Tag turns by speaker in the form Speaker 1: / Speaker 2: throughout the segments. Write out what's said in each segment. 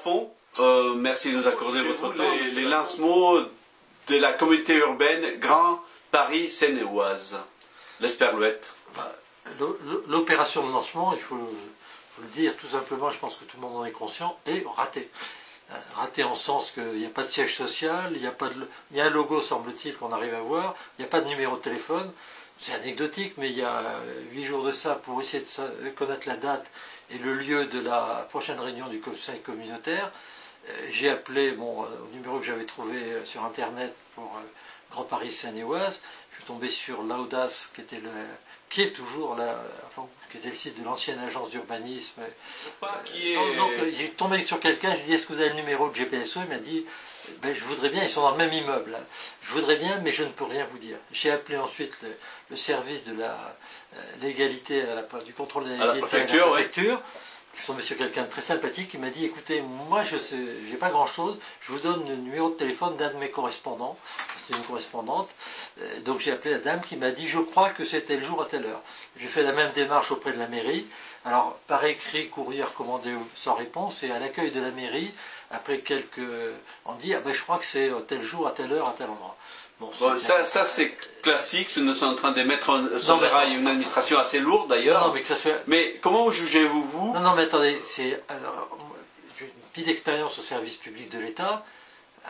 Speaker 1: Lafont, merci de nous accorder votre temps. Les lancements de la communauté urbaine Grand Paris Seine-et-Oise. L'Esperluette.
Speaker 2: L'opération de lancement, il faut le dire tout simplement, je pense que tout le monde en est conscient, est ratée. Raté en sens qu'il n'y a pas de siège social, il y a un logo semble-t-il qu'on arrive à voir, il n'y a pas de numéro de téléphone. C'est anecdotique, mais il y a 8 jours de ça, pour essayer de connaître la date et le lieu de la prochaine réunion du conseil communautaire, j'ai appelé au numéro que j'avais trouvé sur internet pour Grand Paris Seine-et-Oise. Je suis tombé sur l'Audace, qui est toujours là, qui était le site de l'ancienne agence d'urbanisme. Donc j'ai tombé sur quelqu'un, je lui ai dit est-ce que vous avez le numéro de GPSO? Il m'a dit ben, je voudrais bien, ils sont dans le même immeuble. Je voudrais bien, mais je ne peux rien vous dire. J'ai appelé ensuite le service de l'égalité, du contrôle de l'égalité à la préfecture. Je suis tombé sur quelqu'un de très sympathique qui m'a dit écoutez, moi je sais, j'ai pas grand chose, je vous donne le numéro de téléphone d'un de mes correspondants. C'est une correspondante. Donc j'ai appelé la dame qui m'a dit je crois que c'était le jour à telle heure. J'ai fait la même démarche auprès de la mairie. Alors par écrit, courrier recommandé sans réponse, et à l'accueil de la mairie, après on dit ah ben je crois que c'est tel jour à telle heure à tel endroit.
Speaker 1: Bon, ça c'est classique, nous sommes en train de mettre sur les rails une administration assez lourde d'ailleurs. Mais comment jugez-vous vous?
Speaker 2: Non mais attendez, j'ai une petite expérience au service public de l'État.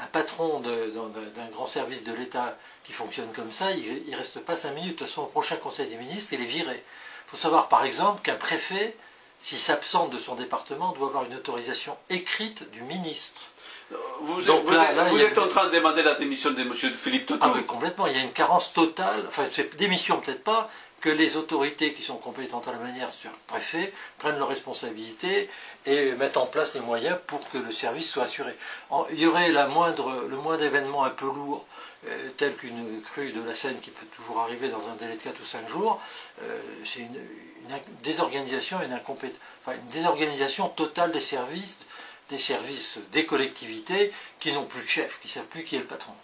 Speaker 2: Un patron d'un grand service de l'État qui fonctionne comme ça, il ne reste pas 5 minutes. De toute façon, au prochain Conseil des ministres, il est viré. Il faut savoir par exemple qu'un préfet, s'il s'absente de son département, doit avoir une autorisation écrite du ministre.
Speaker 1: Vous êtes en train de demander la démission de M. Philippe Toutou?
Speaker 2: Ah oui, complètement. Il y a une carence totale, enfin, démission peut-être pas, que les autorités qui sont compétentes à la manière sur le préfet prennent leurs responsabilités et mettent en place les moyens pour que le service soit assuré. Il y aurait le moindre événement un peu lourd, tel qu'une crue de la Seine qui peut toujours arriver dans un délai de 4 ou 5 jours, c'est une désorganisation, une désorganisation totale des services des collectivités qui n'ont plus de chef, qui ne savent plus qui est le patron.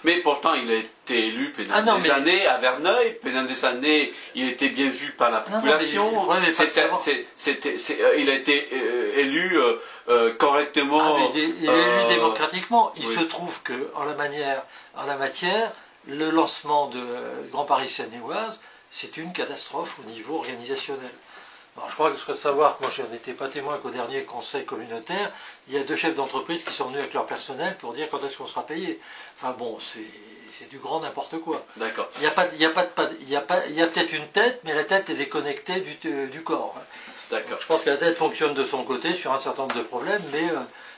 Speaker 1: Mais pourtant, il a été élu pendant des années à Verneuil, pendant des années, il était bien vu par la population. Il a été élu correctement.
Speaker 2: Il est élu démocratiquement. Il se trouve qu'en la matière, le lancement de Grand Paris Seine-et-Oise, c'est une catastrophe au niveau organisationnel. Alors, je crois que je souhaite savoir que moi je n'étais pas témoin qu'au dernier conseil communautaire, il y a 2 chefs d'entreprise qui sont venus avec leur personnel pour dire quand est-ce qu'on sera payé. Enfin bon, c'est du grand n'importe quoi.
Speaker 1: D'accord.
Speaker 2: Il y a peut-être une tête, mais la tête est déconnectée du corps.
Speaker 1: D'accord.
Speaker 2: Je pense que la tête fonctionne de son côté sur un certain nombre de problèmes, mais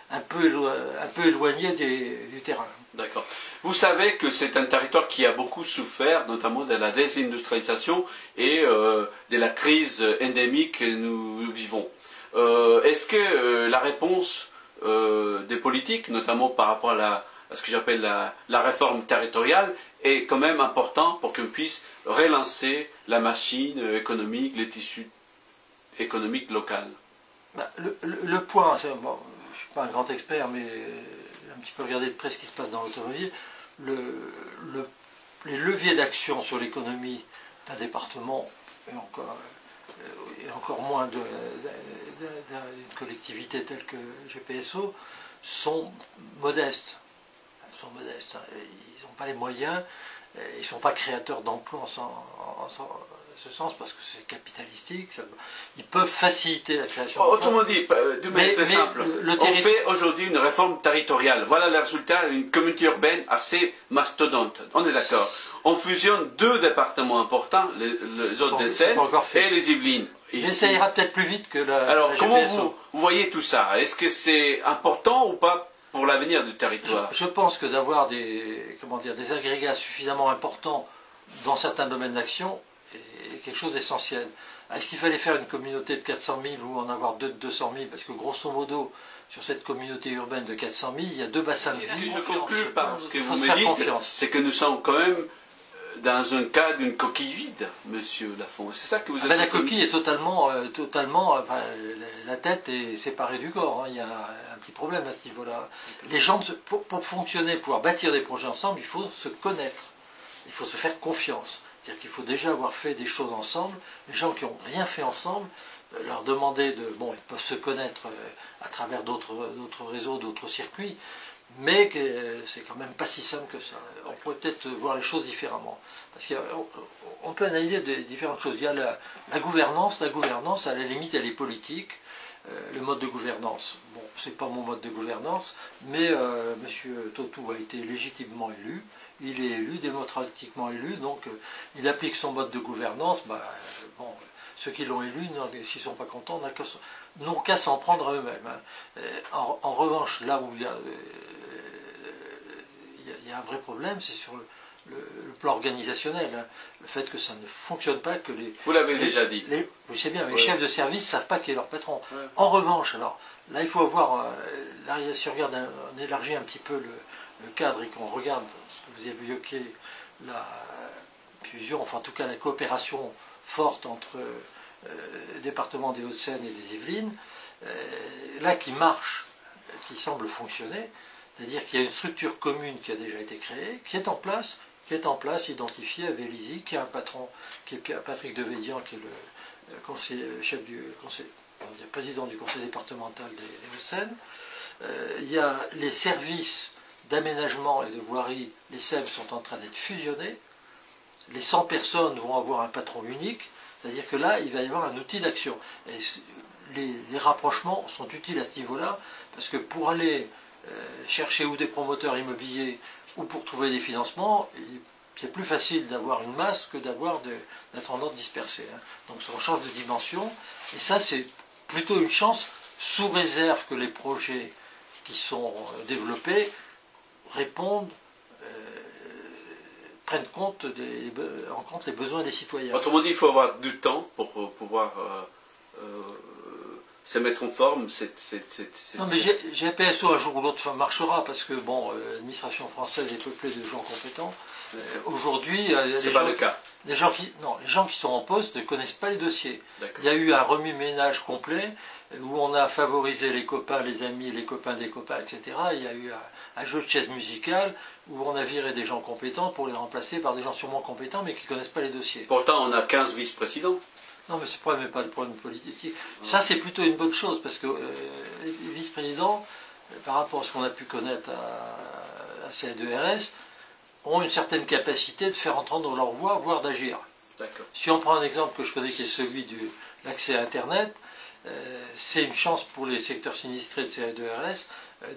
Speaker 2: un peu éloigné du terrain.
Speaker 1: D'accord. Vous savez que c'est un territoire qui a beaucoup souffert, notamment de la désindustrialisation et de la crise endémique que nous vivons. Est-ce que la réponse des politiques, notamment par rapport à ce que j'appelle la réforme territoriale, est quand même importante pour qu'on puisse relancer la machine économique, les tissus économiques locaux?
Speaker 2: Le point, bon, je ne suis pas un grand expert, mais un petit peu regarder de près ce qui se passe dans l'automobile, les leviers d'action sur l'économie d'un département, et encore moins d'une collectivité telle que GPSO, sont modestes. Ils sont modestes, hein. Ils n'ont pas les moyens, ils ne sont pas créateurs d'emplois en ce sens, parce que c'est capitalistique, ils peuvent faciliter la création d'emplois.
Speaker 1: Autrement dit, de manière très simple, on fait aujourd'hui une réforme territoriale. Voilà le résultat d'une communauté urbaine assez mastodonte. On est d'accord. On fusionne 2 départements importants, les Hauts-de-Seine et les Yvelines.
Speaker 2: Mais ça ira peut-être plus vite que
Speaker 1: Alors, comment vous voyez tout ça? Est-ce que c'est important ou pas pour l'avenir du territoire?
Speaker 2: Je pense que d'avoir des agrégats suffisamment importants dans certains domaines d'action est quelque chose d'essentiel. Est-ce qu'il fallait faire une communauté de 400 000 ou en avoir 2 de 200 000? Parce que grosso modo, sur cette communauté urbaine de 400 000, il y a 2 bassins de vie.
Speaker 1: Je conclue par ce que vous me dites, c'est que nous sommes quand même dans un cas d'une coquille vide, monsieur Lafont. C'est ça que vous avez
Speaker 2: la coquille est totalement enfin, la tête est séparée du corps. Hein. Il y a un petit problème à ce niveau-là. Les gens, pour fonctionner, pouvoir bâtir des projets ensemble, il faut se connaître. Il faut se faire confiance. C'est-à-dire qu'il faut déjà avoir fait des choses ensemble. Les gens qui n'ont rien fait ensemble, leur demander de... Bon, ils peuvent se connaître à travers d'autres réseaux, d'autres circuits, mais c'est quand même pas si simple que ça. On pourrait peut-être voir les choses différemment. Parce qu'on peut analyser différentes choses. Il y a la gouvernance. La gouvernance, à la limite, elle est politique. Le mode de gouvernance, bon, c'est pas mon mode de gouvernance, mais M. Tautou a été légitimement élu. Il est élu, démocratiquement élu, donc il applique son mode de gouvernance. Bon, ceux qui l'ont élu, s'ils ne sont pas contents, n'ont qu'à s'en prendre à eux-mêmes. Hein. En revanche, là où il y a un vrai problème, c'est sur le plan organisationnel. Hein. Le fait que ça ne fonctionne pas, que les...
Speaker 1: Vous l'avez déjà dit.
Speaker 2: Vous savez bien, les chefs de service ne savent pas qui est leur patron. Ouais. En revanche, alors, là il faut avoir... là, si on regarde, on élargit un petit peu le cadre et qu'on regarde ce que vous évoquez, la fusion, enfin en tout cas la coopération forte entre le département des Hauts-de-Seine et des Yvelines, là qui marche, qui semble fonctionner, c'est-à-dire qu'il y a une structure commune qui a déjà été créée, qui est en place, identifiée à Vélizy, qui a un patron, qui est Patrick Devédian, qui est le président du conseil départemental des Hauts-de-Seine. Il y a les services d'aménagement et de voirie, les SEM sont en train d'être fusionnés. Les 100 personnes vont avoir un patron unique, c'est-à-dire que là, il va y avoir un outil d'action. Et les rapprochements sont utiles à ce niveau-là, parce que pour aller chercher ou des promoteurs immobiliers ou pour trouver des financements, c'est plus facile d'avoir une masse que d'être en ordre dispersé. Hein. Donc on change de dimension, et ça c'est plutôt une chance, sous réserve que les projets qui sont développés répondent, prennent en compte les besoins des citoyens.
Speaker 1: Autrement dit, il faut avoir du temps pour pouvoir se mettre en forme.
Speaker 2: Non, mais GPSO un jour ou l'autre marchera, parce que bon, l'administration française est peuplée de gens compétents. Aujourd'hui,
Speaker 1: c'est pas le cas.
Speaker 2: Les gens qui sont en poste ne connaissent pas les dossiers. Il y a eu un remue-ménage complet où on a favorisé les copains, les amis, les copains des copains, etc. Il y a eu un jeu de chaises musicales où on a viré des gens compétents pour les remplacer par des gens sûrement compétents mais qui ne connaissent pas les dossiers.
Speaker 1: Pourtant, on a 15 vice-présidents.
Speaker 2: Non, mais ce problème n'est pas le problème politique. Ça, c'est plutôt une bonne chose, parce que les vice-présidents, par rapport à ce qu'on a pu connaître à CA2RS, ont une certaine capacité de faire entendre leur voix, voire d'agir. Si on prend un exemple que je connais, qui est celui de l'accès à Internet, c'est une chance pour les secteurs sinistrés de CA2RS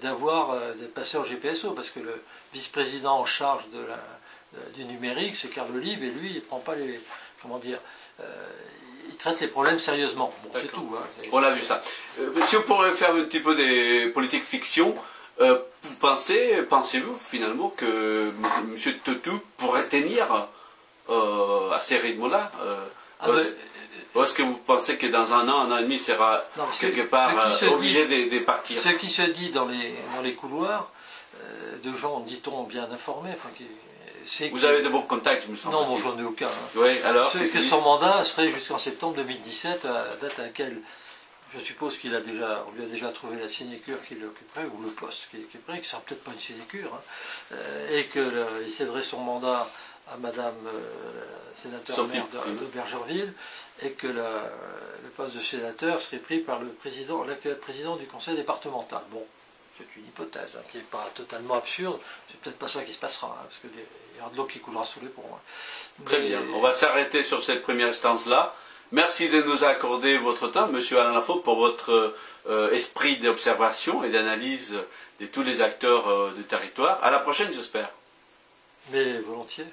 Speaker 2: d'être passé en GPSO, parce que le vice-président en charge du numérique, c'est Carl Olive, et lui, il ne prend pas les... Comment dire, il traite les problèmes sérieusement. Bon, c'est tout. Hein.
Speaker 1: On a vu ça. Si on pourrait faire un petit peu des politiques fiction, pensez-vous finalement que M. Tautou pourrait tenir à ces rythmes-là ou est-ce que vous pensez que dans un an et demi, il sera quelque part obligé de partir?
Speaker 2: Ce qui se dit dans les couloirs, de gens, dit-on, bien informés, enfin,
Speaker 1: vous avez de bons contacts, je me semble.
Speaker 2: Non, bon, j'en ai aucun. Hein.
Speaker 1: Oui, alors,
Speaker 2: c'est que son mandat serait jusqu'en septembre 2017, à la date à laquelle je suppose on lui a déjà trouvé la sinécure qui l'occuperait, ou le poste qui l'occuperait, qui ne sera peut-être pas une sinécure, hein, et qu'il céderait son mandat à Madame sénateur maire de Bergerville, et que le poste de sénateur serait pris par l'actuel président du conseil départemental. Bon, c'est une hypothèse hein, qui n'est pas totalement absurde, c'est peut-être pas ça qui se passera, hein, parce qu'il y aura de l'eau qui coulera sous les ponts. Hein.
Speaker 1: Très bien, on va s'arrêter sur cette première instance-là. Merci de nous accorder votre temps, M. Alain Lafaux, pour votre esprit d'observation et d'analyse de tous les acteurs du territoire. À la prochaine, j'espère.
Speaker 2: Mais volontiers.